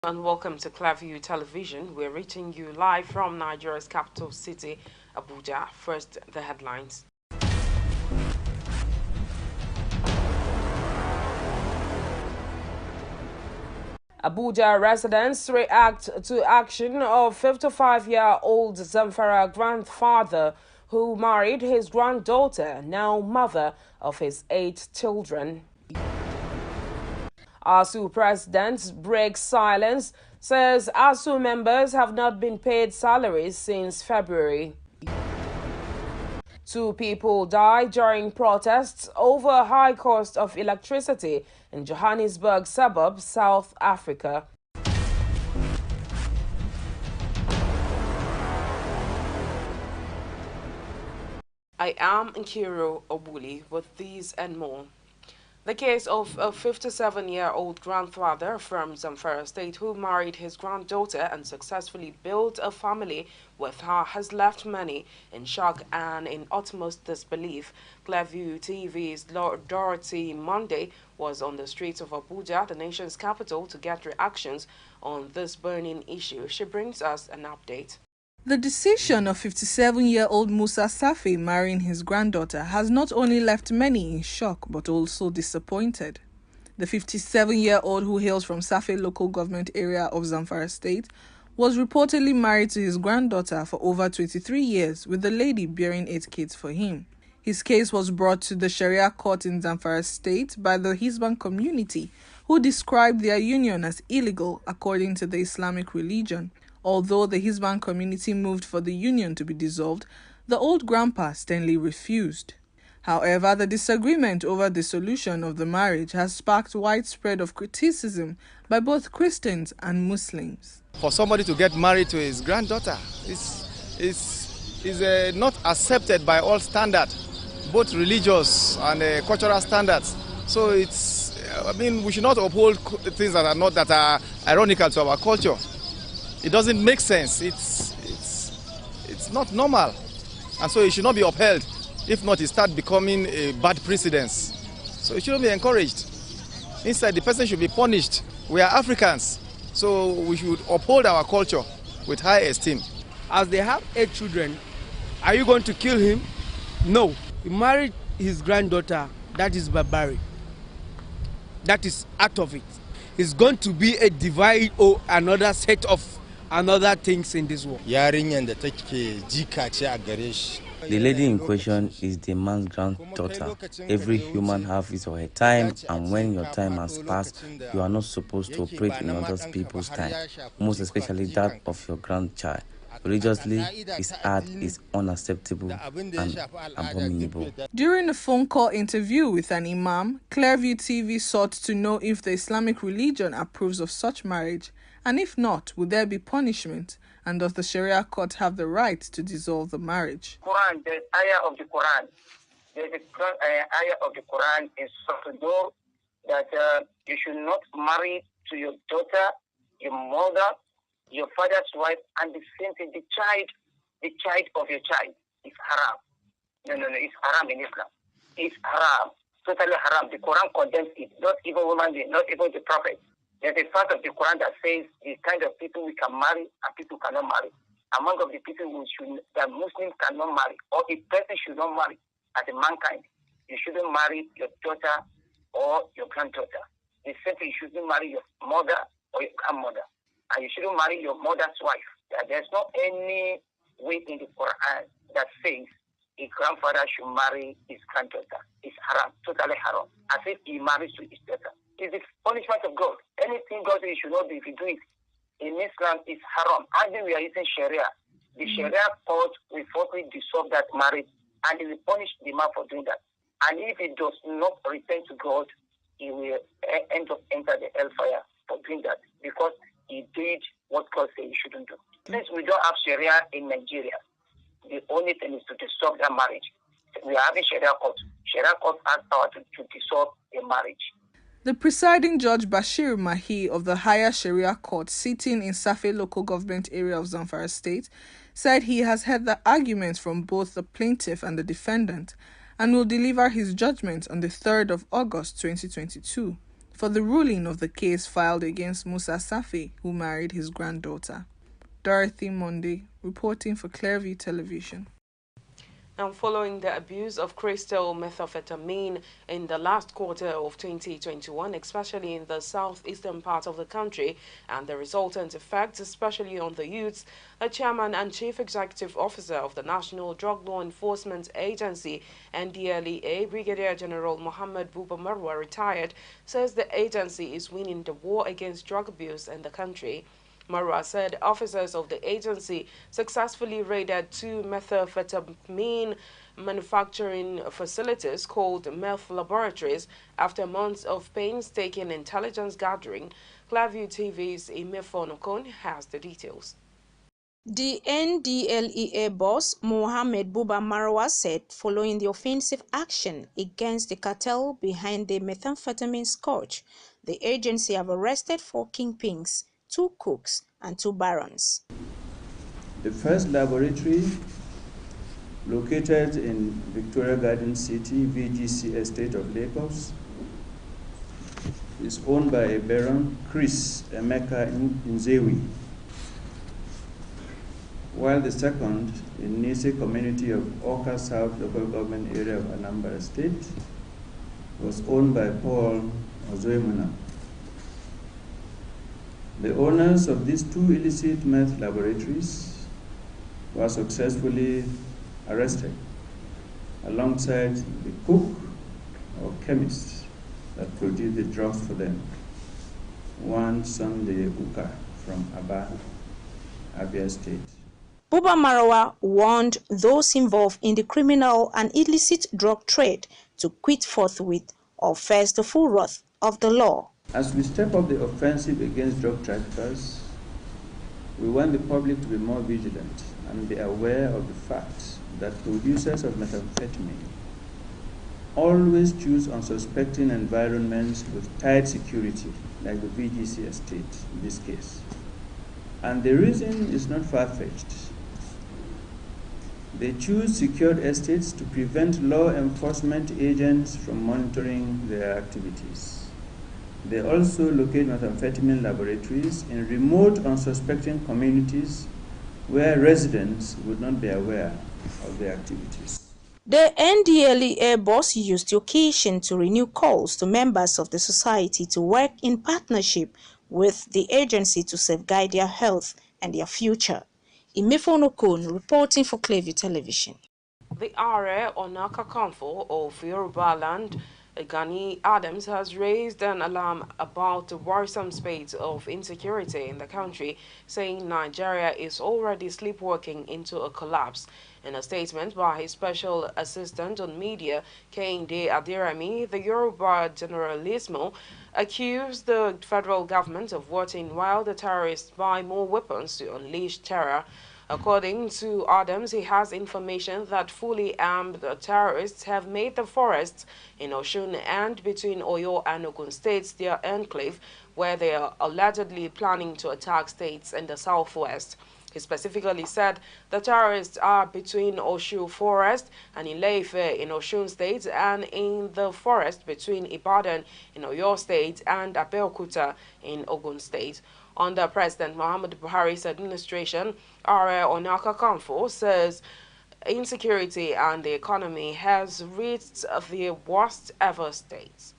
and welcome to Clearview Television. We're reaching you live from Nigeria's capital city, Abuja. First, the headlines. Abuja residents react to action of 55-year-old Zamfara grandfather who married his granddaughter, now mother of his 8 children. ASU president breaks silence, says ASU members have not been paid salaries since February. 2 people died during protests over high cost of electricity in Johannesburg suburb, South Africa. I am Nkiro Obuli with these and more. The case of a 57-year-old grandfather from Zamfara State who married his granddaughter and successfully built a family with her has left many in shock and in utmost disbelief. Clearview TV's Dorothy Monday was on the streets of Abuja, the nation's capital, to get reactions on this burning issue. She brings us an update. The decision of 57-year-old Musa Safi marrying his granddaughter has not only left many in shock but also disappointed. The 57-year-old, who hails from Safi local government area of Zamfara State, was reportedly married to his granddaughter for over 23 years, with the lady bearing 8 kids for him. His case was brought to the Sharia court in Zamfara State by the Hizban community, who described their union as illegal according to the Islamic religion. Although the Hizban community moved for the union to be dissolved, the old grandpa sternly refused. However, the disagreement over the solution of the marriage has sparked widespread of criticism by both Christians and Muslims. For somebody to get married to his granddaughter is not accepted by all standards, both religious and cultural standards. So we should not uphold things that are ironical to our culture. It doesn't make sense. It's not normal, and so it should not be upheld. If not, it starts becoming a bad precedence. So it shouldn't be encouraged. Instead, the person should be punished. We are Africans, so we should uphold our culture with high esteem. As they have 8 children, are you going to kill him? No. He married his granddaughter. That is barbaric. That is out of it. It's going to be a divide or another set of another things in this world. The lady in question is the man's granddaughter. Every human has his or her time, and when your time has passed, you are not supposed to operate in other people's time, most especially that of your grandchild. Religiously, his act is unacceptable and abominable. During a phone call interview with an imam, Clearview TV sought to know if the Islamic religion approves of such marriage, and if not, would there be punishment, and does the Sharia court have the right to dissolve the marriage? Quran, the ayah of the Quran. There's an ayah of the Quran in Surah Nur that you should not marry to your daughter, your mother, your father's wife, and the same thing, the child of your child is haram. No, it's haram in Islam. It's haram, totally haram. The Quran condemns it, not even women, not even the Prophet. There's a part of the Quran that says the kind of people we can marry and people cannot marry. Among of the people that Muslims cannot marry, or a person should not marry as a mankind, you shouldn't marry your daughter or your granddaughter. The same thing, you shouldn't marry your mother or your grandmother. And you shouldn't marry your mother's wife. There's not any way in the Quran that says a grandfather should marry his granddaughter. It's haram, totally haram. As if he marries to his daughter. It's the punishment of God. Anything God says you should not do, if you do it in Islam, it's haram. And then we are using Sharia. The Sharia court will forcibly dissolve that marriage, and it will punish the man for doing that. And if he does not return to God, he will end up enter the hellfire for doing that, because he did what God said he shouldn't do. Since we don't have Sharia in Nigeria, the only thing is to dissolve that marriage. We are having Sharia court. Sharia court has power to dissolve the marriage. The presiding judge Bashir Mahi of the higher Sharia court sitting in Safi local government area of Zamfara State said he has heard the arguments from both the plaintiff and the defendant and will deliver his judgment on the 3rd of August 2022. for the ruling of the case filed against Musa Safi, who married his granddaughter. Dorothy Monday, reporting for Clearview Television. And following the abuse of crystal methamphetamine in the last quarter of 2021, especially in the southeastern part of the country, and the resultant effects, especially on the youths, the chairman and chief executive officer of the National Drug Law Enforcement Agency, NDLEA, Brigadier General Mohammed Buba Marwa, retired, says the agency is winning the war against drug abuse in the country. Marwa said officers of the agency successfully raided two methamphetamine manufacturing facilities called meth laboratories after months of painstaking intelligence gathering. Clearview TV's Imefon Okon has the details. The NDLEA boss, Mohammed Buba Marwa, said following the offensive action against the cartel behind the methamphetamine scourge, the agency have arrested 4 kingpins, 2 cooks, and 2 barons. The first laboratory, located in Victoria Garden City, VGC Estate of Lagos, is owned by a Baron, Chris Emeka Nzewi, while the second, in Nise community of Oka South local government area of Anambra State, was owned by Paul Ozoemuna. The owners of these 2 illicit meth laboratories were successfully arrested alongside the cook or chemist that produced the drugs for them, one Sunday Uka from Abia State. Buba Marwa warned those involved in the criminal and illicit drug trade to quit forthwith or face the full wrath of the law. As we step up the offensive against drug traffickers, we want the public to be more vigilant and be aware of the fact that producers of methamphetamine always choose unsuspecting environments with tight security, like the VGC estate in this case. And the reason is not far-fetched. They choose secured estates to prevent law enforcement agents from monitoring their activities. They also locate methamphetamine laboratories in remote, unsuspecting communities where residents would not be aware of their activities. The NDLEA boss used the occasion to renew calls to members of the society to work in partnership with the agency to safeguard their health and their future. Imefon Okon, reporting for Clearview Television. The Are Onaka Council of Yoruba Land, Gani Adams, has raised an alarm about the worrisome state of insecurity in the country, saying Nigeria is already sleepwalking into a collapse. In a statement by his special assistant on media, Kehinde Aderemi, the Yoruba Generalissimo accused the federal government of watching while the terrorists buy more weapons to unleash terror. According to Adams, he has information that fully armed terrorists have made the forests in Osun and between Oyo and Ogun states their enclave, where they are allegedly planning to attack states in the southwest. He specifically said the terrorists are between Osun Forest and Ile-Ife in Osun State and in the forest between Ibadan in Oyo State and Abeokuta in Ogun State. Under President Muhammadu Buhari's administration, Are Onaka Kanfo says insecurity and the economy has reached the worst ever state.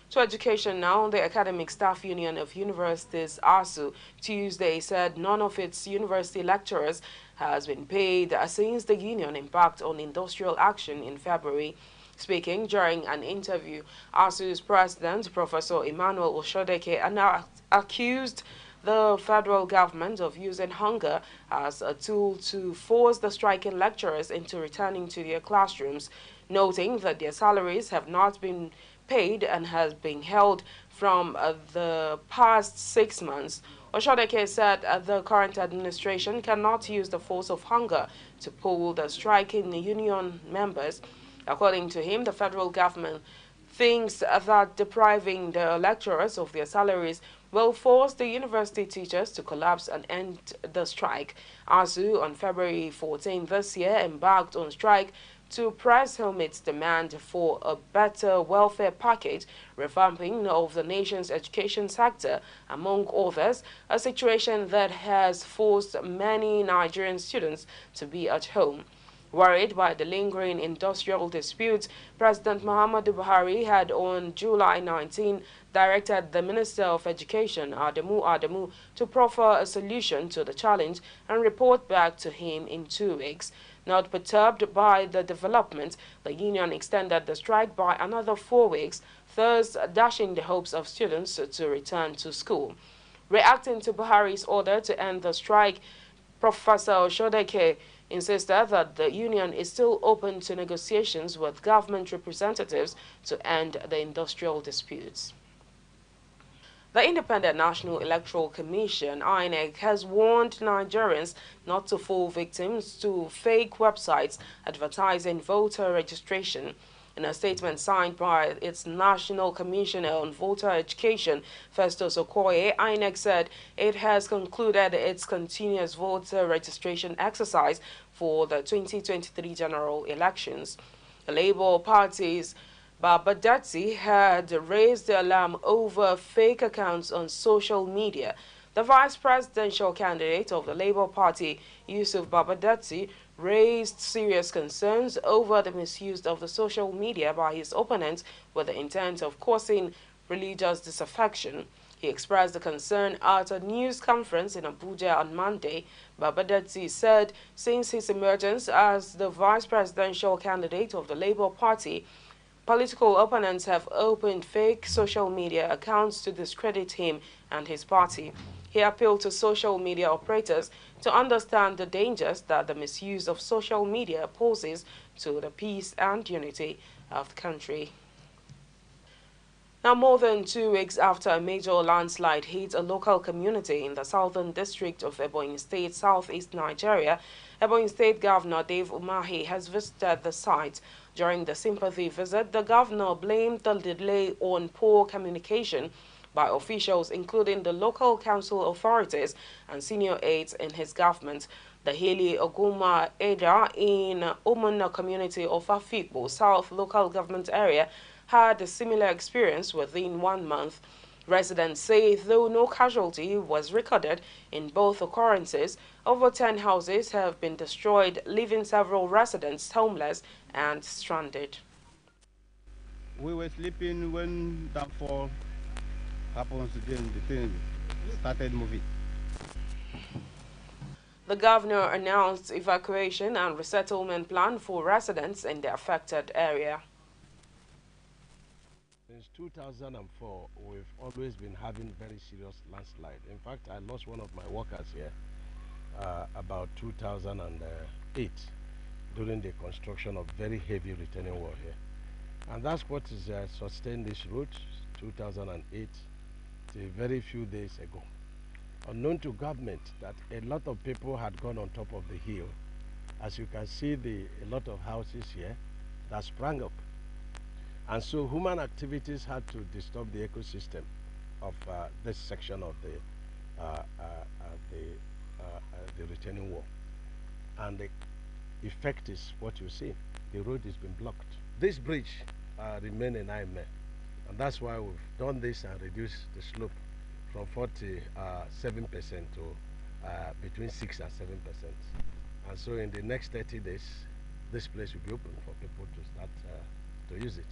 To education now, the Academic Staff Union of Universities, ASU, Tuesday said none of its university lecturers has been paid since the union embarked on industrial action in February. Speaking during an interview, ASU's president, Professor Emmanuel Oshodeke, accused the federal government of using hunger as a tool to force the striking lecturers into returning to their classrooms, noting that their salaries have not been paid and has been held from the past 6 months. Oshodeke said the current administration cannot use the force of hunger to pull the striking union members. According to him, the federal government thinks that depriving the lecturers of their salaries will force the university teachers to collapse and end the strike. ASU, on February 14 this year, embarked on strike to press home its demand for a better welfare package, revamping of the nation's education sector, among others, a situation that has forced many Nigerian students to be at home. Worried by the lingering industrial disputes, President Muhammadu Buhari had on July 19 directed the Minister of Education, Adamu, to proffer a solution to the challenge and report back to him in 2 weeks. Not perturbed by the development, the union extended the strike by another 4 weeks, thus dashing the hopes of students to return to school. Reacting to Buhari's order to end the strike, Professor Oshodeke insisted that the union is still open to negotiations with government representatives to end the industrial disputes. The Independent National Electoral Commission, INEC, has warned Nigerians not to fall victims to fake websites advertising voter registration. In a statement signed by its National Commissioner on Voter Education, Festus Okoye, INEC said it has concluded its continuous voter registration exercise for the 2023 general elections. The Labour Party's Babadati had raised the alarm over fake accounts on social media. The vice presidential candidate of the Labour Party, Yusuf Babadati, raised serious concerns over the misuse of the social media by his opponents with the intent of causing religious disaffection. He expressed the concern at a news conference in Abuja on Monday. Babadati said since his emergence as the vice presidential candidate of the Labour Party, political opponents have opened fake social media accounts to discredit him and his party. He appealed to social media operators to understand the dangers that the misuse of social media poses to the peace and unity of the country. Now, more than 2 weeks after a major landslide hit a local community in the southern district of Ebonyi State, southeast Nigeria, Ebonyi State Governor Dave Umahi has visited the site. During the sympathy visit, the governor blamed the delay on poor communication by officials including the local council authorities and senior aides in his government. The Hili Oguma Eda in Umuna community of Afikpo South local government area had a similar experience within 1 month. Residents say though no casualty was recorded in both occurrences, over 10 houses have been destroyed, leaving several residents homeless and stranded. We were sleeping when downfall happens, then the thing started moving. The governor announced evacuation and resettlement plan for residents in the affected area. Since 2004, we've always been having very serious landslide. In fact, I lost one of my workers here about 2008 during the construction of very heavy retaining wall here. And that's what is sustained this route 2008 till very few days ago. Unknown to government that a lot of people had gone on top of the hill. As you can see, a lot of houses here that sprang up. And so human activities had to disturb the ecosystem of this section of the retaining wall. And the effect is what you see. The road has been blocked. This bridge remains a nightmare. And that's why we've done this and reduced the slope from 47% to between 6 and 7%. And so in the next 30 days, this place will be open for people to start to use it.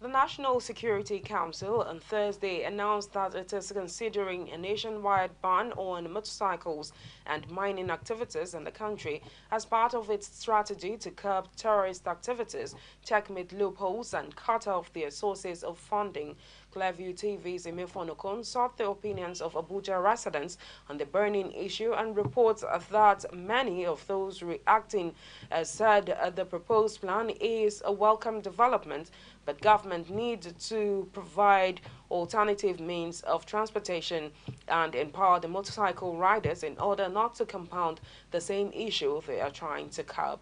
The National Security Council on Thursday announced that it is considering a nationwide ban on motorcycles and mining activities in the country as part of its strategy to curb terrorist activities, checkmate loopholes, and cut off their sources of funding. Clearview TV's Emefonokon sought the opinions of Abuja residents on the burning issue and reports that many of those reacting said the proposed plan is a welcome development, but government needs to provide alternative means of transportation and empower the motorcycle riders in order not to compound the same issue they are trying to curb.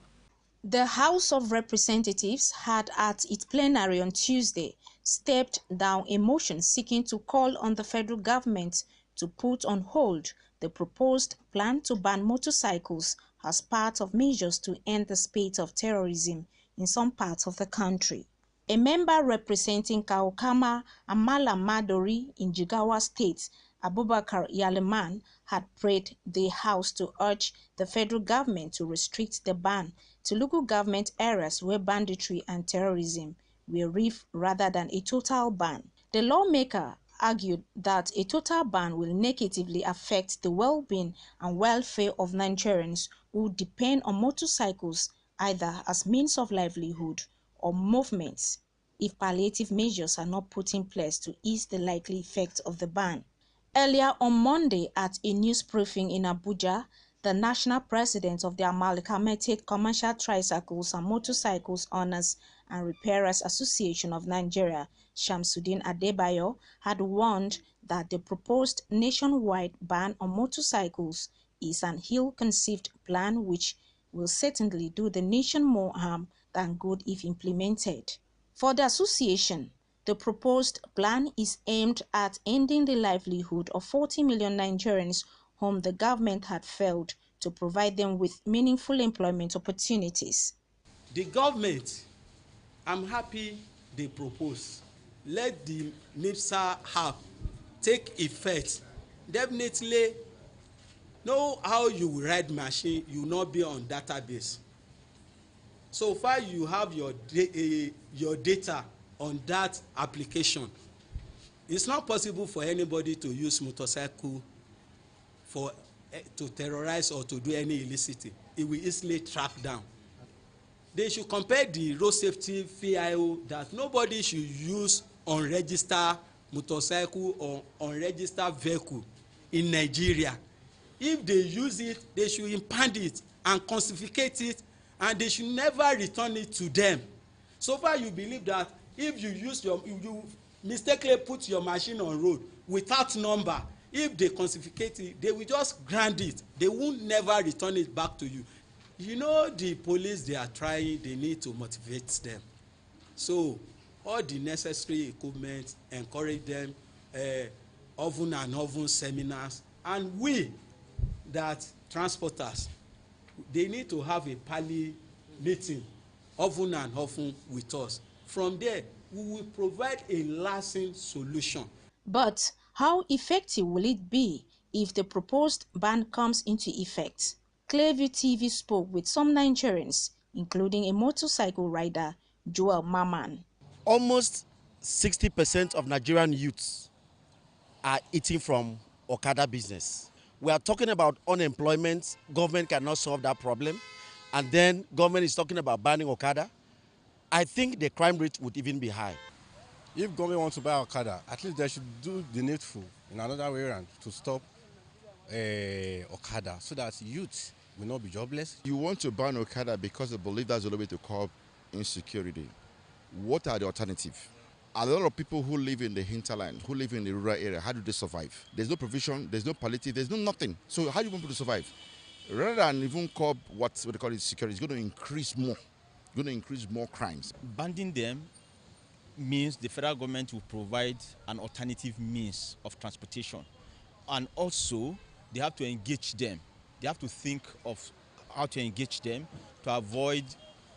The House of Representatives had at its plenary on Tuesday stepped down a motion seeking to call on the federal government to put on hold the proposed plan to ban motorcycles as part of measures to end the spate of terrorism in some parts of the country. A member representing Kaukama and Malam Madori in Jigawa State, Abubakar Yaleman, had prayed the House to urge the federal government to restrict the ban to local government areas where banditry and terrorism were rife rather than a total ban. The lawmaker argued that a total ban will negatively affect the well-being and welfare of Nigerians who depend on motorcycles either as means of livelihood or movements if palliative measures are not put in place to ease the likely effects of the ban. Earlier on Monday at a news briefing in Abuja, the national president of the Amalgamated Commercial Tricycles and Motorcycles Owners and Repairers Association of Nigeria, Shamsuddin Adebayo, had warned that the proposed nationwide ban on motorcycles is an ill-conceived plan which will certainly do the nation more harm than good if implemented. For the association, the proposed plan is aimed at ending the livelihood of 40 million Nigerians whom the government had failed to provide them with meaningful employment opportunities. The government, I'm happy they propose. Let the NIPSA app take effect. Definitely, know how you will ride machine, you will not be on database. So far you have your data on that application. It's not possible for anybody to use motorcycle for to terrorize or to do any illicit. It will easily track down. They should compare the road safety VIO that nobody should use unregistered motorcycle or unregistered vehicle in Nigeria. If they use it, they should impound it and confiscate it, and they should never return it to them. So far you believe that if you use you mistakenly put your machine on road without number, if they confiscate it, they will just grant it. They will never return it back to you. You know, the police, they are trying, they need to motivate them. So all the necessary equipment, encourage them, often and often seminars, and we that transporters, they need to have a pally meeting often and often with us. From there, we will provide a lasting solution. But how effective will it be if the proposed ban comes into effect? Clearview TV spoke with some Nigerians, including a motorcycle rider, Joel Maman. Almost 60% of Nigerian youths are eating from Okada business. We are talking about unemployment. Government cannot solve that problem. And then government is talking about banning Okada. I think the crime rate would even be high. If government wants to buy Okada, at least they should do the needful in another way around to stop Okada so that youth will not be jobless. You want to ban Okada because you believe that's the only way to curb insecurity. What are the alternatives? A lot of people who live in the hinterland, who live in the rural area, how do they survive? There's no provision, there's no palliative, there's no nothing. So how do you want people to survive? Rather than even curb what they call it security, it's going to increase more. It's going to increase more crimes. Banning them means the federal government will provide an alternative means of transportation. And also, they have to engage them. They have to think of how to engage them to avoid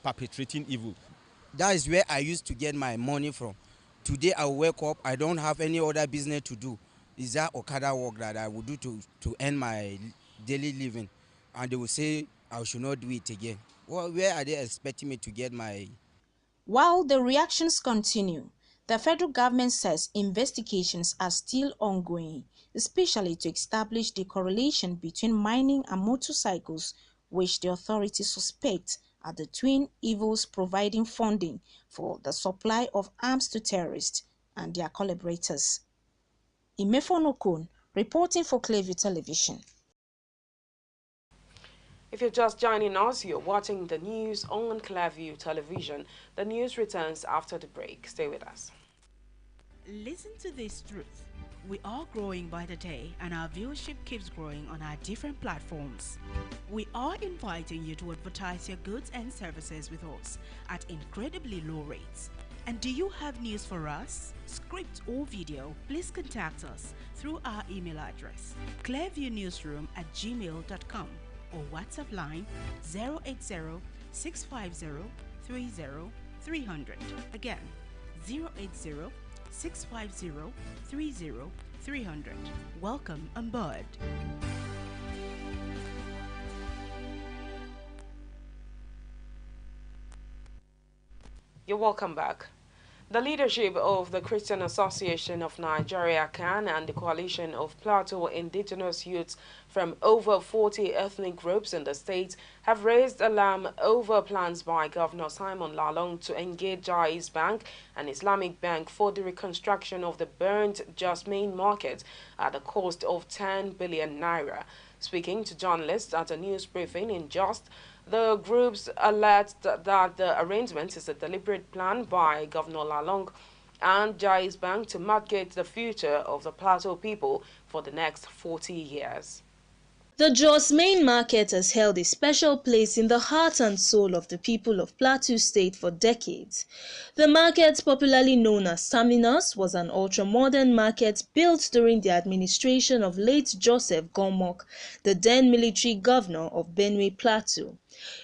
perpetrating evil. That is where I used to get my money from. Today I wake up, I don't have any other business to do. Is that Okada work that I would do to earn my daily living? And they will say I should not do it again. Well, where are they expecting me to get my... While the reactions continue, the federal government says investigations are still ongoing, especially to establish the correlation between mining and motorcycles, which the authorities suspect are the twin evils providing funding for the supply of arms to terrorists and their collaborators. Imefonokun, reporting for Clearview Television. If you're just joining us, you're watching the news on Clearview Television. The news returns after the break. Stay with us. Listen to this truth. We are growing by the day, and our viewership keeps growing on our different platforms. We are inviting you to advertise your goods and services with us at incredibly low rates. And do you have news for us? Script or video? Please contact us through our email address, clearviewnewsroom@gmail.com, or WhatsApp line 080 650 30300. Again, 080 650 30300. Welcome on board. You're welcome back. The leadership of the Christian Association of Nigeria, CAN, and the Coalition of Plateau Indigenous Youths from over 40 ethnic groups in the state have raised alarm over plans by Governor Simon Lalong to engage Jaiz Bank and Islamic Bank for the reconstruction of the burnt Jasmine market at a cost of 10 billion naira. Speaking to journalists at a news briefing in Just, the groups alleged that the arrangement is a deliberate plan by Governor Lalong and Jaiz Bank to mortgage the future of the Plateau people for the next 40 years. The Jos main market has held a special place in the heart and soul of the people of Plateau State for decades. The market, popularly known as Terminus, was an ultra-modern market built during the administration of late Joseph Gomok, the then military governor of Benue Plateau.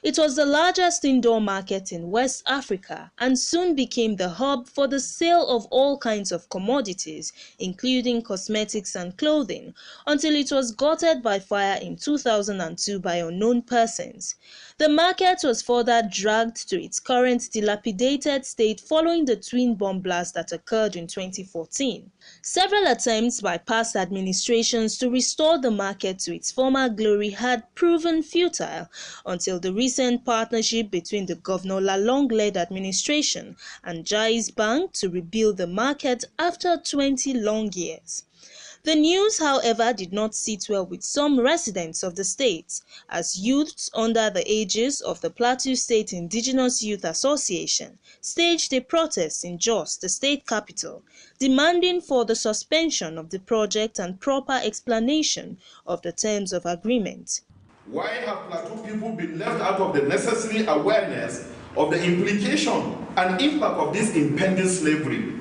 It was the largest indoor market in West Africa and soon became the hub for the sale of all kinds of commodities, including cosmetics and clothing, until it was gutted by fire in 2002 by unknown persons. The market was further dragged to its current dilapidated state following the twin bomb blast that occurred in 2014. Several attempts by past administrations to restore the market to its former glory had proven futile until the recent partnership between the Governor Lalong-led administration and Jaiz Bank to rebuild the market after 20 long years. The news, however, did not sit well with some residents of the state, as youths under the aegis of the Plateau State Indigenous Youth Association staged a protest in Jos, the state capital, demanding for the suspension of the project and proper explanation of the terms of agreement. Why have Plateau people been left out of the necessary awareness of the implication and impact of this impending slavery?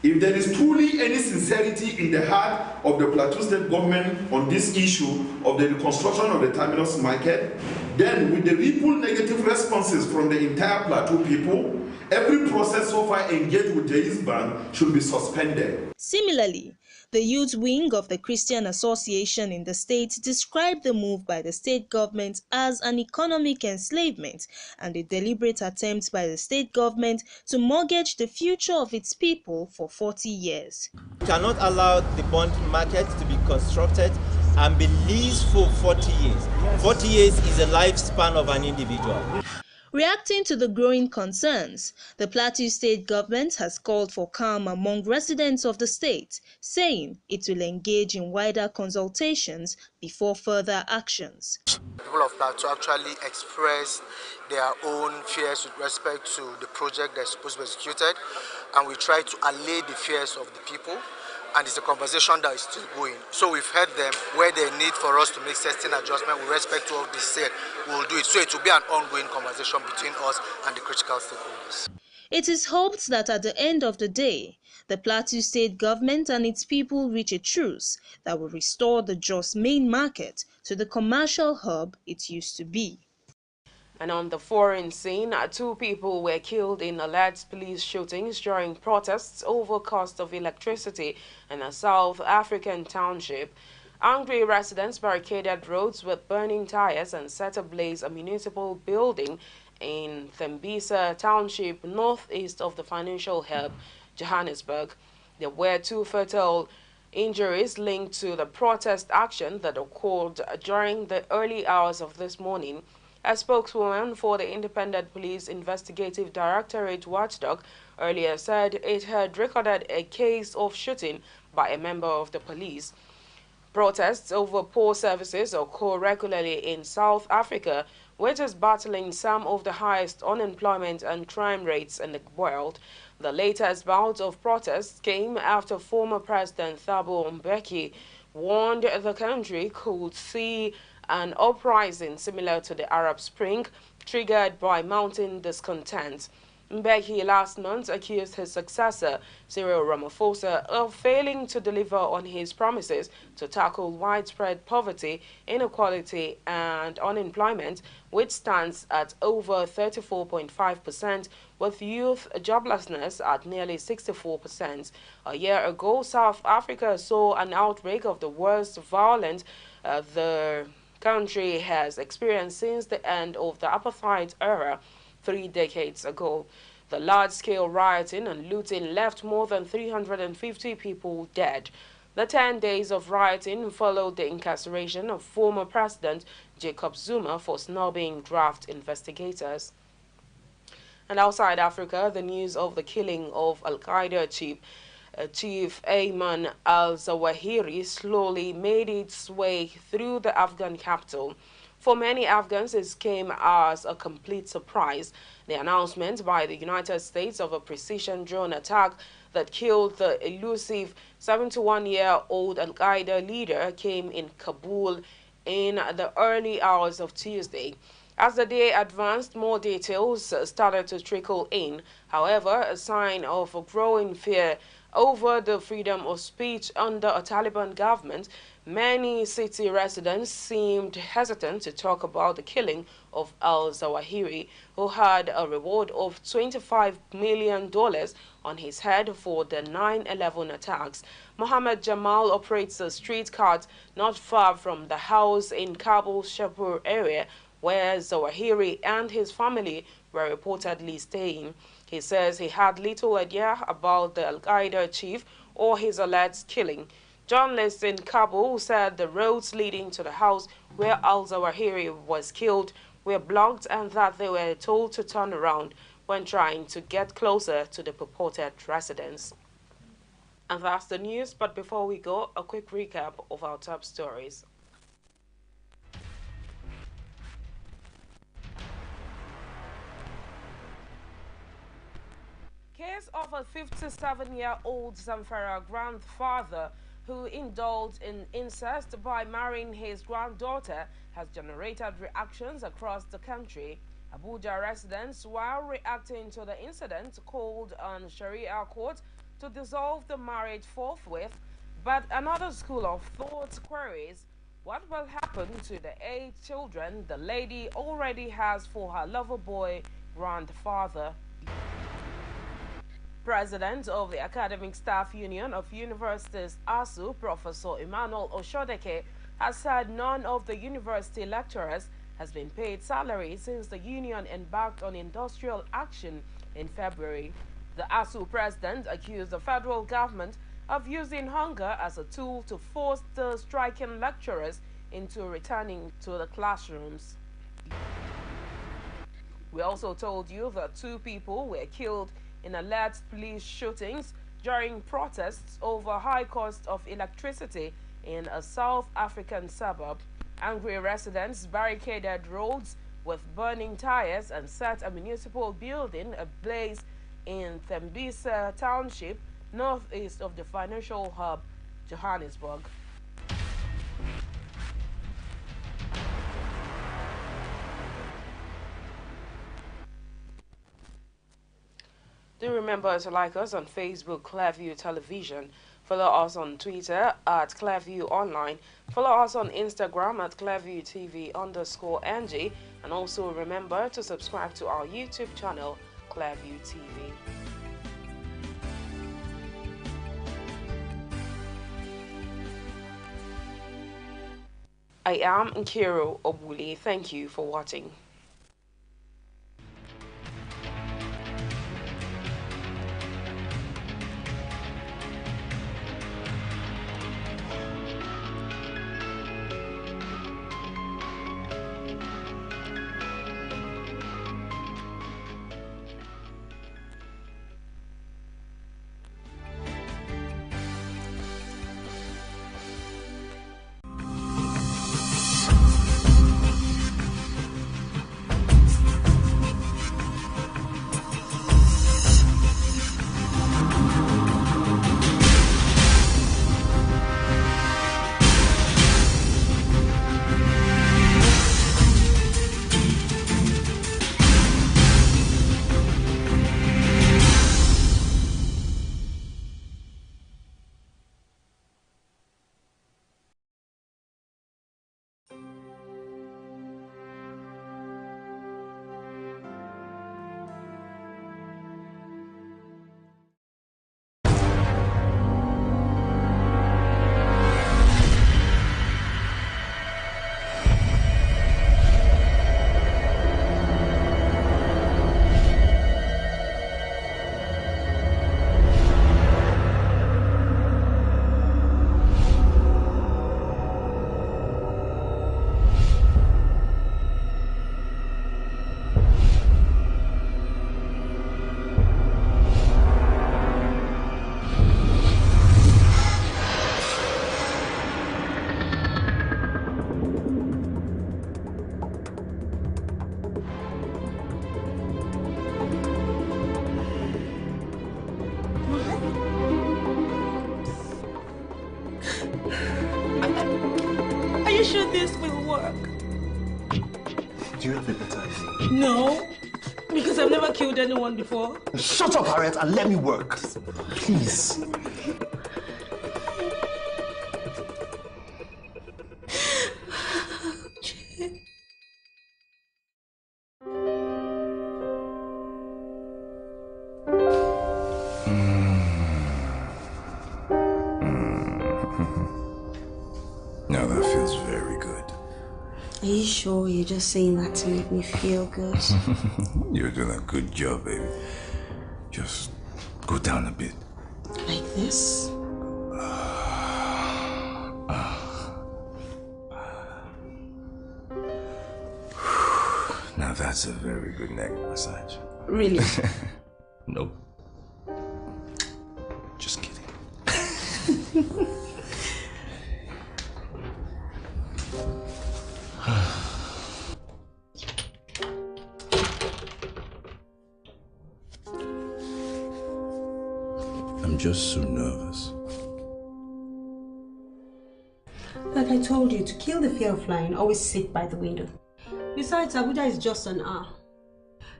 If there is truly any sincerity in the heart of the Plateau State government on this issue of the reconstruction of the terminus market, then with the ripple negative responses from the entire Plateau people, every process so far engaged with Jaiz Bank should be suspended. Similarly, the youth wing of the Christian Association in the state described the move by the state government as an economic enslavement and a deliberate attempt by the state government to mortgage the future of its people for 40 years. We cannot allow the bond market to be constructed and be leased for 40 years. 40 years is the lifespan of an individual. Reacting to the growing concerns, the Plateau State government has called for calm among residents of the state, saying it will engage in wider consultations before further actions. The people of Plateau actually expressed their own fears with respect to the project that's supposed to be executed, and we try to allay the fears of the people. And it's a conversation that is still going. So we've heard them where they need for us to make certain adjustment with respect to what they said. We will do it. So it will be an ongoing conversation between us and the critical stakeholders. It is hoped that at the end of the day, the Plateau State government and its people reach a truce that will restore the Jos main market to the commercial hub it used to be. And on the foreign scene, 2 people were killed in alleged police shootings during protests over cost of electricity in a South African township. Angry residents barricaded roads with burning tires and set ablaze a municipal building in Thembisa Township, northeast of the financial hub, Johannesburg. There were 2 fatal injuries linked to the protest action that occurred during the early hours of this morning. A spokeswoman for the Independent Police Investigative Directorate watchdog earlier said it had recorded a case of shooting by a member of the police. Protests over poor services occur regularly in South Africa, which is battling some of the highest unemployment and crime rates in the world. The latest bout of protests came after former President Thabo Mbeki warned the country could see an uprising similar to the Arab Spring triggered by mounting discontent. Mbeki last month accused his successor, Cyril Ramaphosa, of failing to deliver on his promises to tackle widespread poverty, inequality, and unemployment, which stands at over 34.5%, with youth joblessness at nearly 64%. A year ago, South Africa saw an outbreak of the worst violence the country has experienced since the end of the apartheid era 3 decades ago. The large-scale rioting and looting left more than 350 people dead. The 10 days of rioting followed the incarceration of former President Jacob Zuma for snubbing draft investigators. And outside Africa, the news of the killing of Al-Qaeda Chief Ayman al-Zawahiri slowly made its way through the Afghan capital. For many Afghans, it came as a complete surprise. The announcement by the United States of a precision drone attack that killed the elusive 71-year-old Al-Qaeda leader came in Kabul in the early hours of Tuesday. As the day advanced, more details started to trickle in. However, a sign of a growing fear over the freedom of speech under a Taliban government, many city residents seemed hesitant to talk about the killing of al-Zawahiri, who had a reward of $25 million on his head for the 9/11 attacks. Mohammed Jamal operates a street cart not far from the house in Kabul Shapur area where Zawahiri and his family were reportedly staying. He says he had little idea about the Al-Qaeda chief or his alleged killing. Journalists in Kabul said the roads leading to the house where al-Zawahiri was killed were blocked and that they were told to turn around when trying to get closer to the purported residence. And that's the news, but before we go, a quick recap of our top stories. Case of a 57-year-old Zamfara grandfather who indulged in incest by marrying his granddaughter has generated reactions across the country. Abuja residents, while reacting to the incident, called on Sharia court to dissolve the marriage forthwith, but another school of thought queries what will happen to the 8 children the lady already has for her lover boy grandfather. President of the Academic Staff Union of Universities, ASU, Professor Emmanuel Oshodeke, has said none of the university lecturers has been paid salary since the union embarked on industrial action in February. The ASU president accused the federal government of using hunger as a tool to force the striking lecturers into returning to the classrooms. We also told you that 2 people were killed in alleged police shootings during protests over high cost of electricity in a South African suburb. Angry residents barricaded roads with burning tires and set a municipal building ablaze in Tembisa Township, northeast of the financial hub, Johannesburg. Do remember to like us on Facebook, Clearview Television. Follow us on Twitter at Clearview Online. Follow us on Instagram at ClearviewTV_NG. And also remember to subscribe to our YouTube channel, Clearview TV. I am Nkiro Obuli. Thank you for watching. you sure this will work? Do you have a better idea? No, because I've never killed anyone before. Shut up, Harriet, and let me work. Please. Now that feels very good. Are you sure you're just saying that to make me feel good? You're doing a good job, baby. Just go down a bit. Like this? Now that's a very good neck massage. Really? Nope. Just kidding. I'm just so nervous. Like I told you, to kill the fear of flying, always sit by the window. Besides, Abuja is just an hour.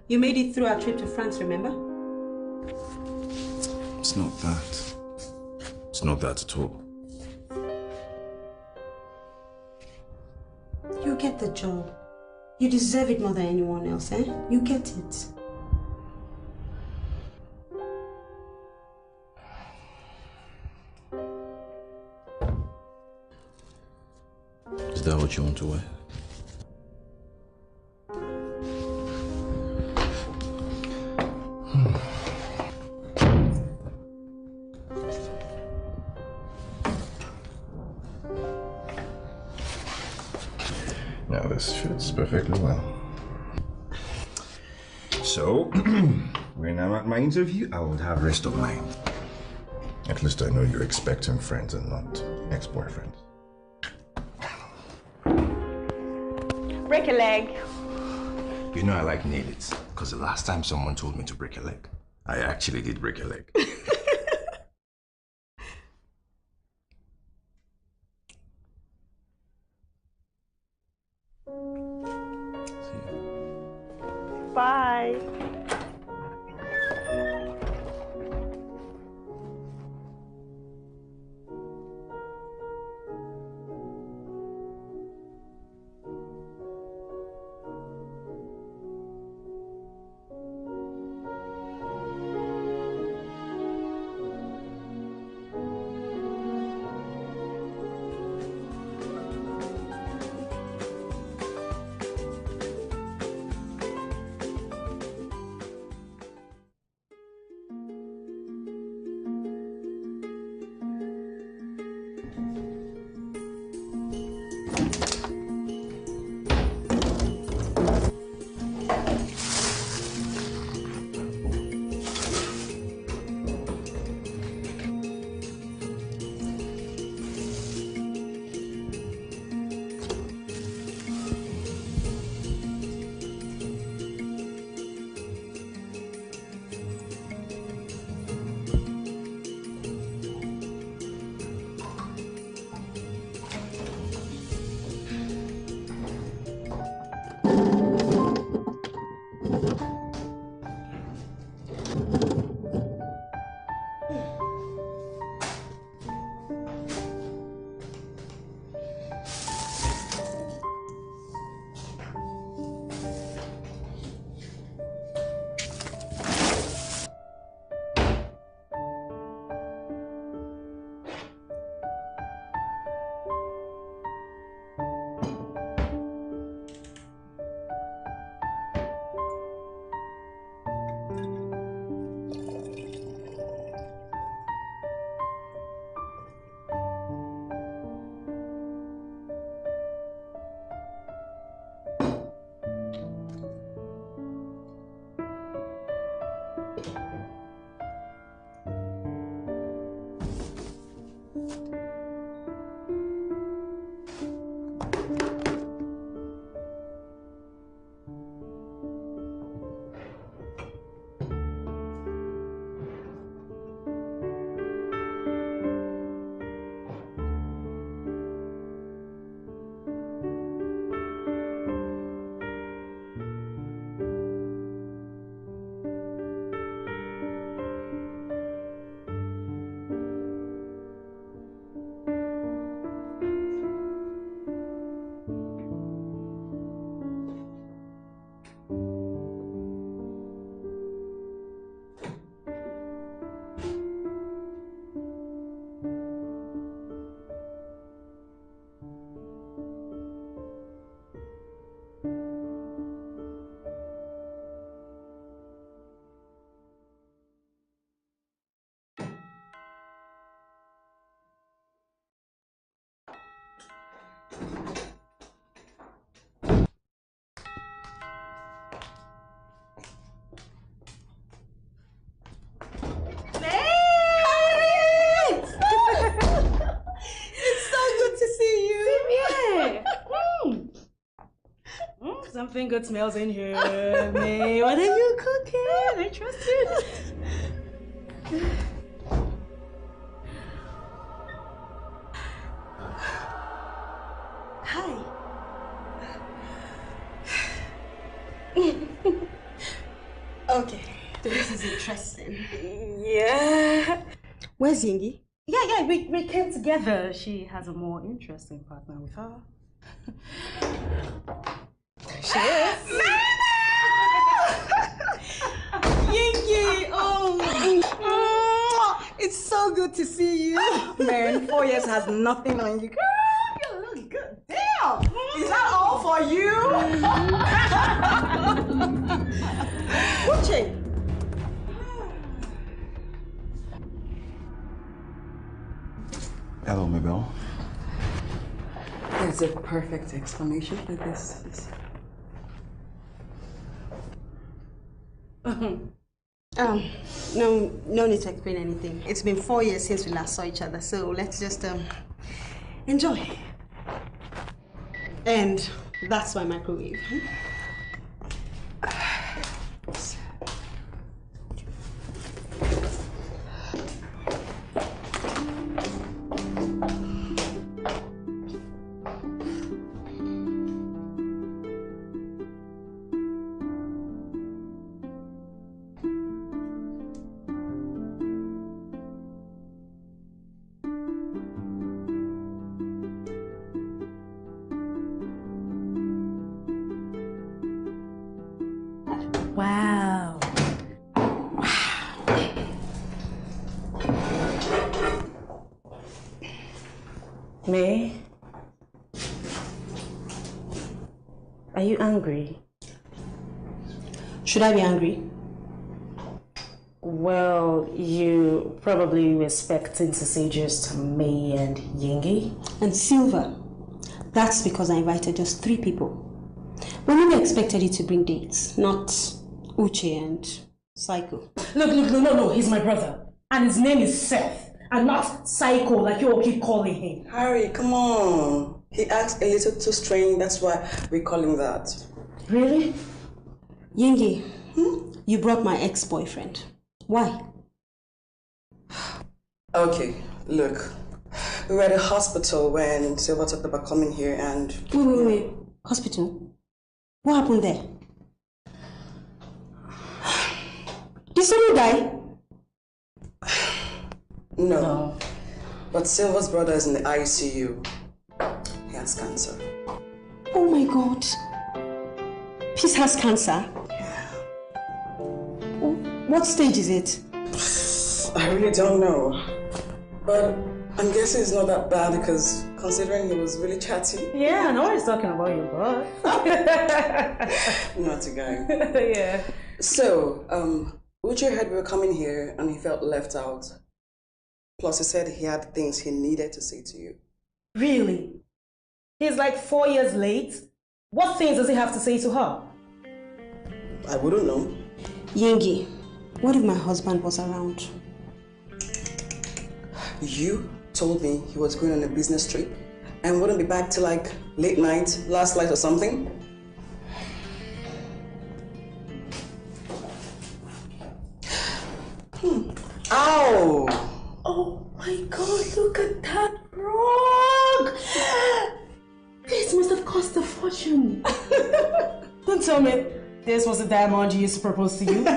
You made it through our trip to France, remember? It's not that. It's not that at all. You get the job. You deserve it more than anyone else, eh? You get it. Is that what you want to wear? Now this fits perfectly well. So, when I'm at my interview, I will have rest of mind. At least I know you're expecting friends and not ex-boyfriends. Break a leg. You know I like nail it, because the last time someone told me to break a leg, I actually did break a leg. Bye. It's so good to see you. Something good smells in here. May, what are you cooking? I trust you. Hi. Okay, this is interesting. Yeah. Where's Yingi? Yeah, we came together. She has a more interesting partner with her. She is. Yingi! Oh, it's so good to see you. Man, 4 years has nothing on you. Girl, you look good. Damn! Is that all for you? Uche! Hello, Mabel. There's a perfect explanation for this. No need to explain anything. It's been 4 years since we last saw each other, so let's just enjoy. And that's my microwave. Wow. May, are you angry? Should I be angry? Well, you probably were expecting to see just me and Yingi. And Silver. That's because I invited just 3 people. We only expected you to bring dates, not Uche and Psycho. Look, no, he's my brother. And his name is Seth. And not Psycho like you all keep calling him. Harry, come on. He acts a little too strange, that's why we call him that. Really? Yingi, you brought my ex-boyfriend. Why? Okay, look. We were at the hospital when Silver talked about coming here and... Wait. Hospital? What happened there? Did someone die? No. But Silver's brother is in the ICU. He has cancer. Oh my God. Peace has cancer? What stage is it? I really don't know. But I'm guessing it's not that bad because considering he was really chatty. Yeah, no one's talking about your boss. Not a guy. Yeah. So, Uche heard we were coming here and he felt left out. Plus he said he had things he needed to say to you. Really? He's like 4 years late? What things does he have to say to her? I wouldn't know. Yingi, what if my husband was around? You told me he was going on a business trip and wouldn't be back till like late night, last night or something. Ow! Oh my God, look at that frog! This must have cost a fortune. Don't tell me this was the diamond you used to propose to you. No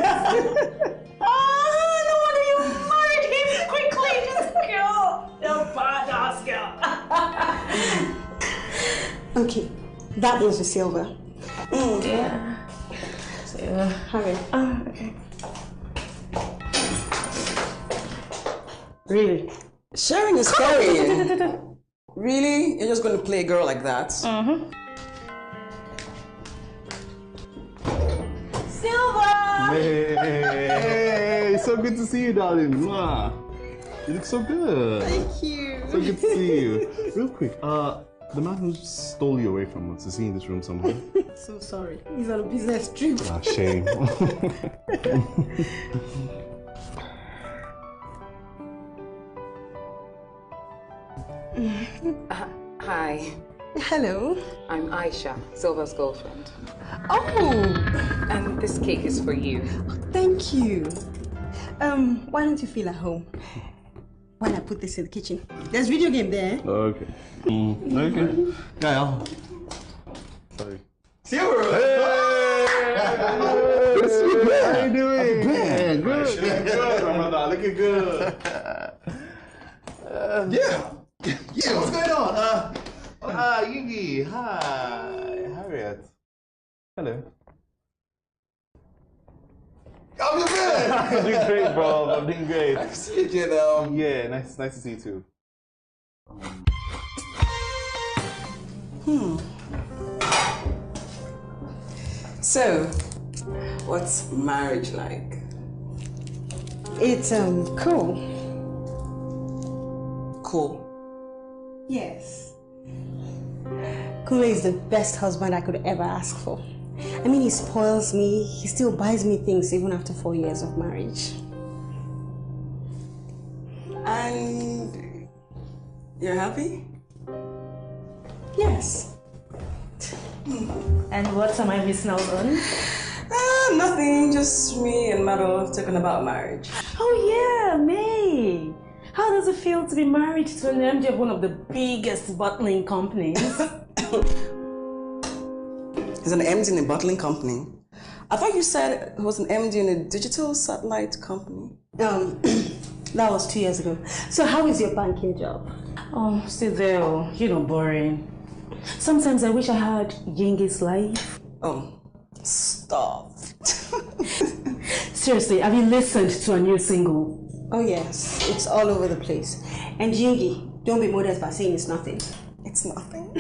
wonder you married him quickly. This girl, the badass girl. Okay, that was the Silver. Yeah. Silver. Okay. Okay. Really? Sharing is caring. Really? You're just going to play a girl like that? Mm-hmm. Silver! Hey, so good to see you, darling. Mwah. You look so good. Thank you. So good to see you. Real quick, The man who stole you away from us, is he in this room somewhere? So sorry. He's on a business trip. Ah, shame. Hi. Hello. I'm Aisha, Silver's girlfriend. Oh! And this cake is for you. Thank you. Why don't you feel at home? Why not put this in the kitchen? There's video game there. Okay. Okay. Kyle. Sorry. Silver! Hey! How you doing? Man, good. Good, my brother. Looking good. Yeah, what's going on? Yugi. Hi. Harriet. Hello. How you been? I'm doing great, bro. I'm doing great. I see you again. Yeah, nice to see you too. So, what's marriage like? It's cool. Cool. Yes. Kule is the best husband I could ever ask for. I mean, he spoils me. He still buys me things even after 4 years of marriage. And you're happy? Yes. And what am I missing out on? Nothing. Just me and Mado talking about marriage. Oh yeah, May. How does it feel to be married to an MD of one of the biggest bottling companies? He's an MD in a bottling company. I thought you said he was an MD in a digital satellite company. That was 2 years ago. So how is your banking job? Oh, still there, boring. Sometimes I wish I had Yenge's life. Oh, stop. Seriously, have you listened to a new single? Oh yes, it's all over the place. And Jingy, don't be modest by saying it's nothing. It's nothing.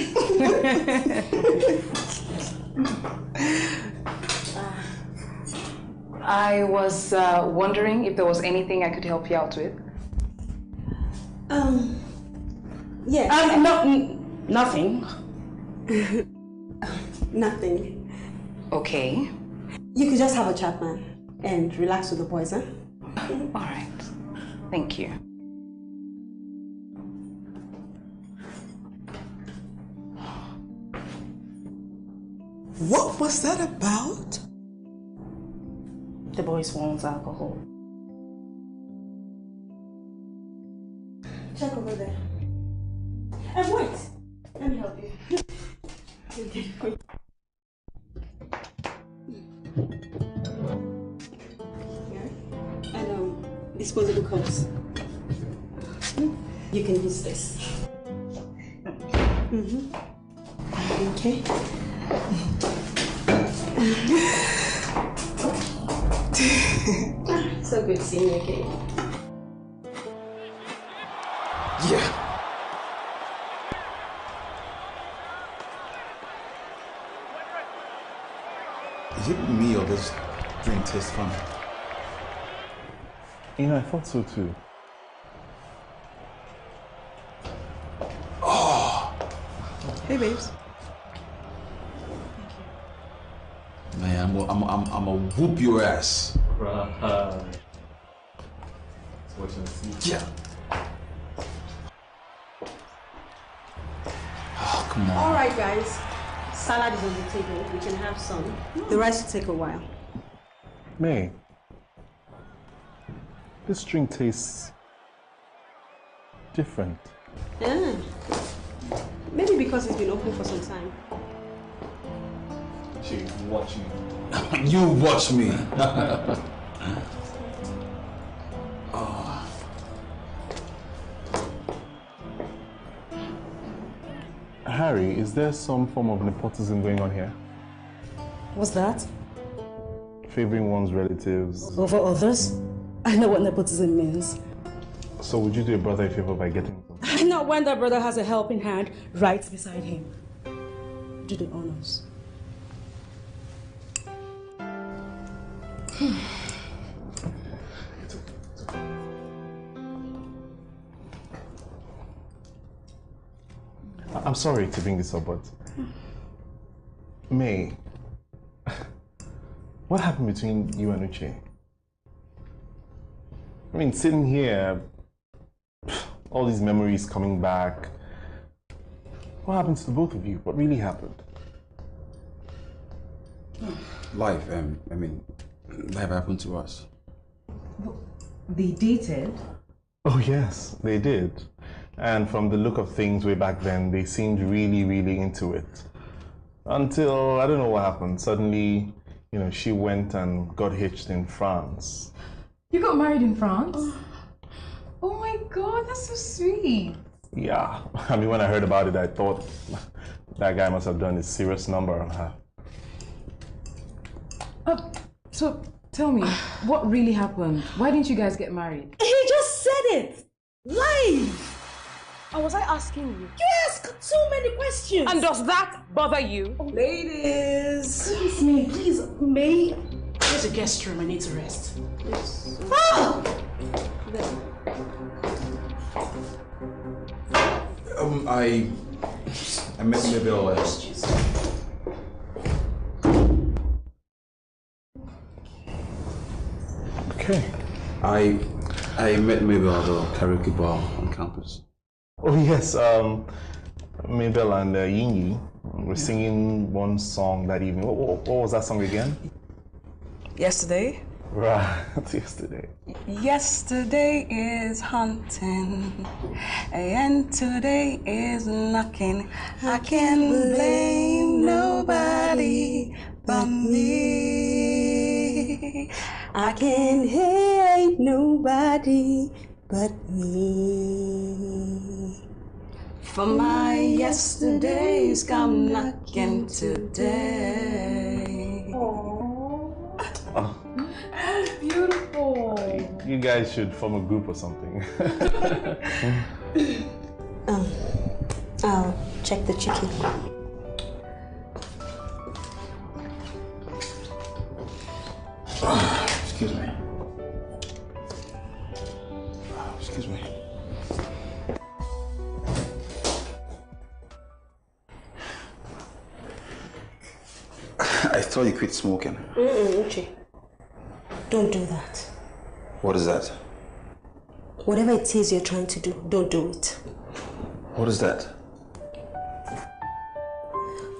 I was wondering if there was anything I could help you out with. Yes. Nothing. Nothing. Okay. You could just have a chat, man, and relax with the boys, huh? All right. Thank you. What was that about? The boys want alcohol. Check over there. And wait, let me help you. And disposable cups. You can use this. Okay. So good seeing you again. Yeah. Is it me or this drink tastes funny? I thought so too. Oh! Hey, babes. Man, I'm a whoop your ass. Right. Yeah. Oh, come on. All right, guys. Salad is on the table. We can have some. The rice will take a while. May, this drink tastes different. Yeah. Maybe because it's been open for some time. She's watching. You watch me. Oh. Harry, is there some form of nepotism going on here? What's that? Favoring one's relatives. Over others? I know what nepotism means. So would you do a brother a favor by getting some? I know when that brother has a helping hand right beside him. Do the honors. I'm I'm sorry to bring this up, but May, what happened between you and Uche? I mean, sitting here, all these memories coming back. What happened to the both of you? What really happened? Life, life happened to us. They dated? Oh yes, they did. And from the look of things way back then, they seemed really, really into it. Until, I don't know what happened. Suddenly, she went and got hitched in France. You got married in France? Oh my God, that's so sweet. Yeah, I mean, when I heard about it, I thought that guy must have done a serious number on her. So tell me, what really happened? Why didn't you guys get married? He just said it! Live! Or was I asking you? You ask so many questions! And does that bother you? Ladies! Please, May, please, May. There's a guest room, I need to rest. Yes. Ah! I met Mabel. Okay. I met Mabel at the karaoke bar on campus. Oh yes, Mabel and Yinyi were singing one song that evening. What was that song again? Yesterday? Right, yesterday. Yesterday is hunting, and today is knocking. I can't blame nobody but me. I can't hate nobody but me. For my yesterdays come knocking today. Oh, That's beautiful. you guys should form a group or something. I'll check the chicken. Excuse me. Excuse me. I thought you quit smoking. Uche. Don't do that. What is that? Whatever it is you're trying to do, don't do it. What is that?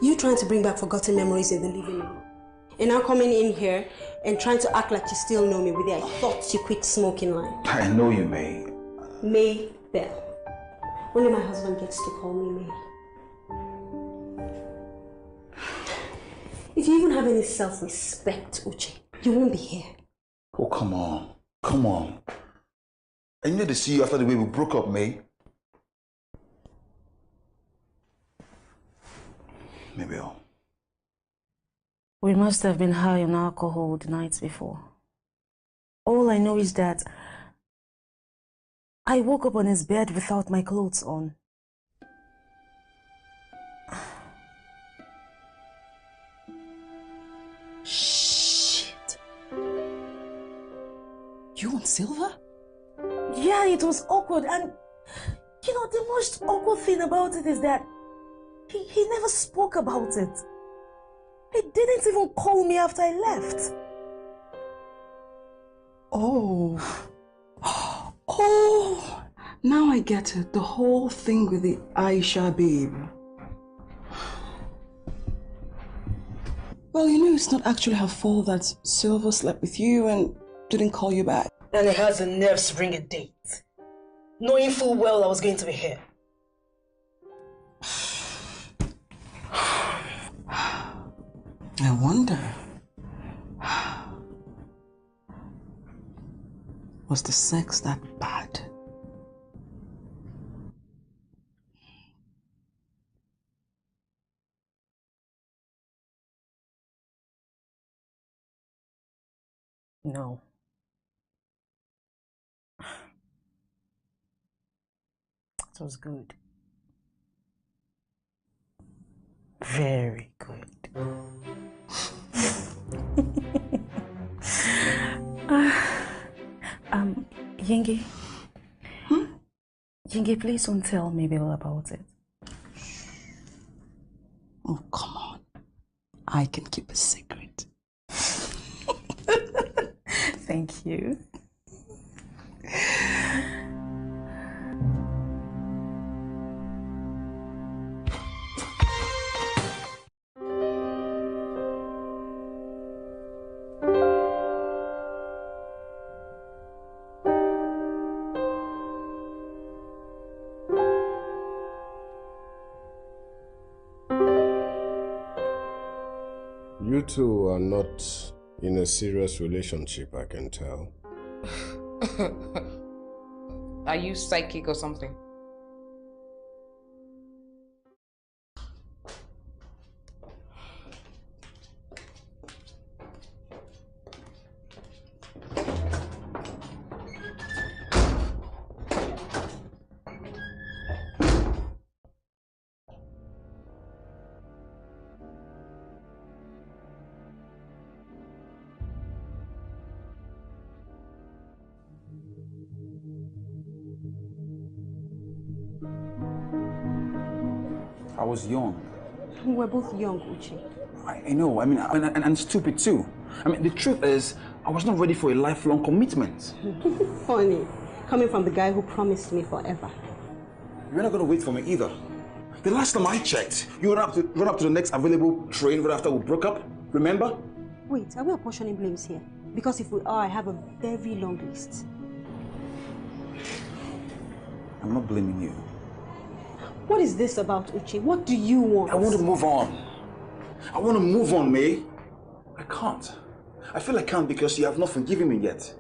You trying to bring back forgotten memories in the living room. And now coming in here and trying to act like you still know me with the I thought you quit smoking line. I know you, May. May Bell. Only my husband gets to call me May. If you even have any self-respect, Uche, you won't be here. Oh, come on. Come on. I needed to see you after the way we broke up, May. Mabel. We must have been high on alcohol the nights before. All I know is that I woke up on his bed without my clothes on. Shit. You want Silver? Yeah, it was awkward, and the most awkward thing about it is that he never spoke about it. He didn't even call me after I left. Oh. Oh. Now I get it. The whole thing with the Aisha babe. Well, it's not actually her fault that Silver slept with you and didn't call you back. And he has the nerves to bring a date, knowing full well I was going to be here. I wonder, was the sex that bad? No. It was good. Very good. Yingi. Yingi, please don't tell Mabel about it. I can keep a secret. Thank you. You two are not in a serious relationship, I can tell. Are you psychic or something? I was young. We were both young, Uche. I know, and stupid too. The truth is, I was not ready for a lifelong commitment. Funny, coming from the guy who promised me forever. You're not gonna wait for me either. The last time I checked, you run up to the next available train right after we broke up. Remember? Wait, are we apportioning blames here? Because if we are, I have a very long list. I'm not blaming you. What is this about, Uche? What do you want? I want to move on. I want to move on, May. I can't. I feel I can't because you have not forgiven me yet.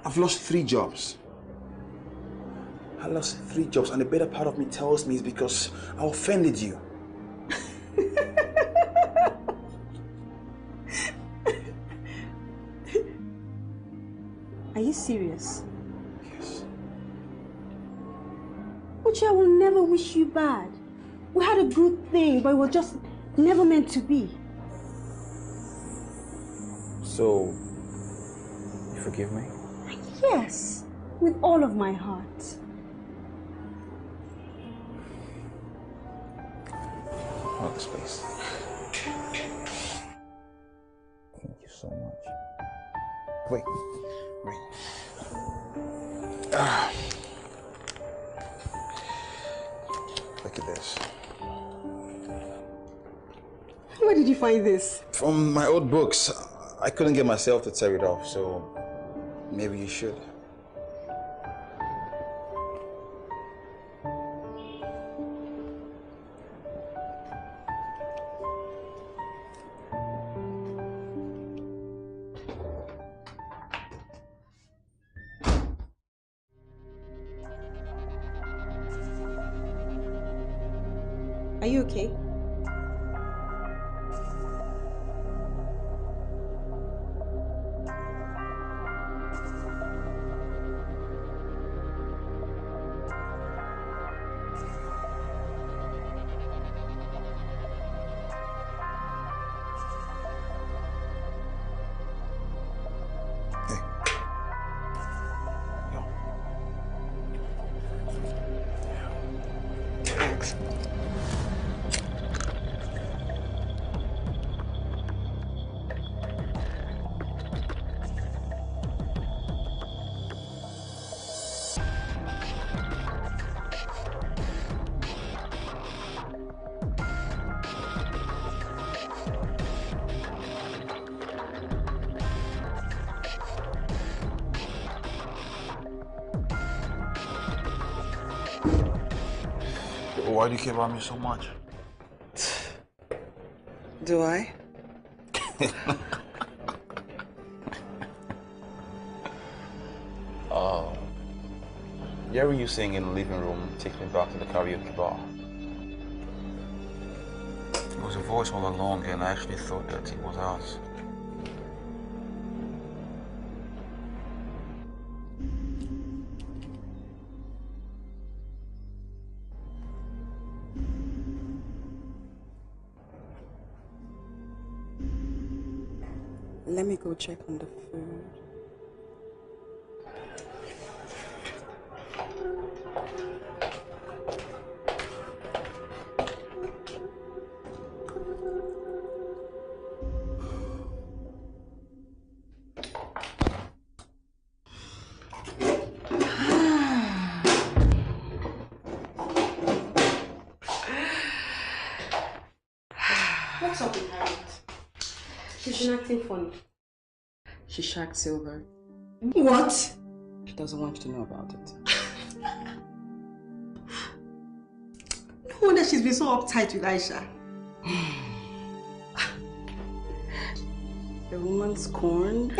I've lost 3 jobs. I lost 3 jobs, and the better part of me tells me it's because I offended you. Are you serious? Yes. Uche, I will never wish you bad. We had a good thing, but it was just never meant to be. So, you forgive me? Yes, with all of my heart. Hold this, please. Thank you so much. Wait. Look at this. Where did you find this? From my old books. I couldn't get myself to tear it off, so maybe you should. Are you okay? Thanks. Why do you care about me so much? Do I? Hearing you sing in the living room takes me back to the karaoke bar. It was a voice all along, and I actually thought that it was ours. Let me go check on the food. What's up with Harriet? She's been acting funny. She shagged Silver. What? She doesn't want you to know about it. No wonder she's been so uptight with Aisha. The woman scorned.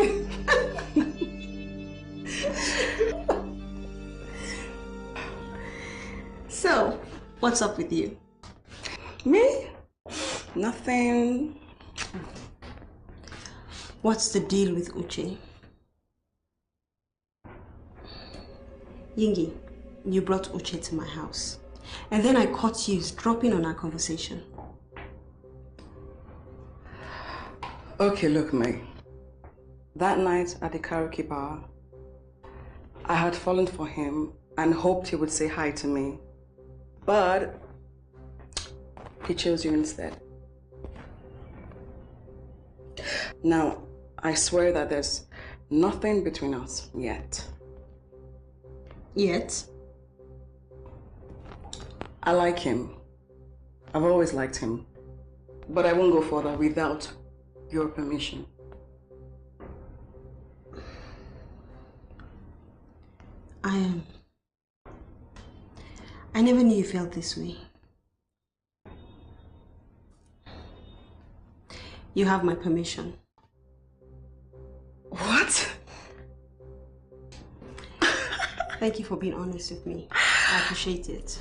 So, what's up with you? Me? Nothing. What's the deal with Uche? Yingi, you brought Uche to my house. And then I caught you dropping on our conversation. Okay, look, May. That night at the karaoke bar, I had fallen for him and hoped he would say hi to me. But he chose you instead. Now, I swear that there's nothing between us yet. Yet? I like him. I've always liked him. But I won't go further without your permission. I never knew you felt this way. You have my permission. What? Thank you for being honest with me. I appreciate it.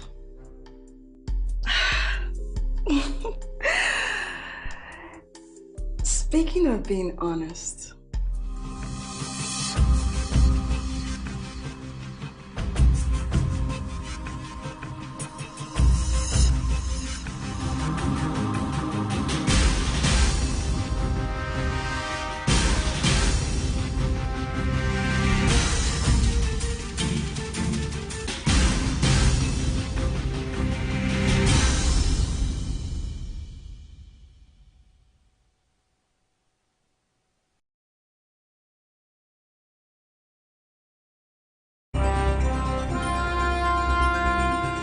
Speaking of being honest,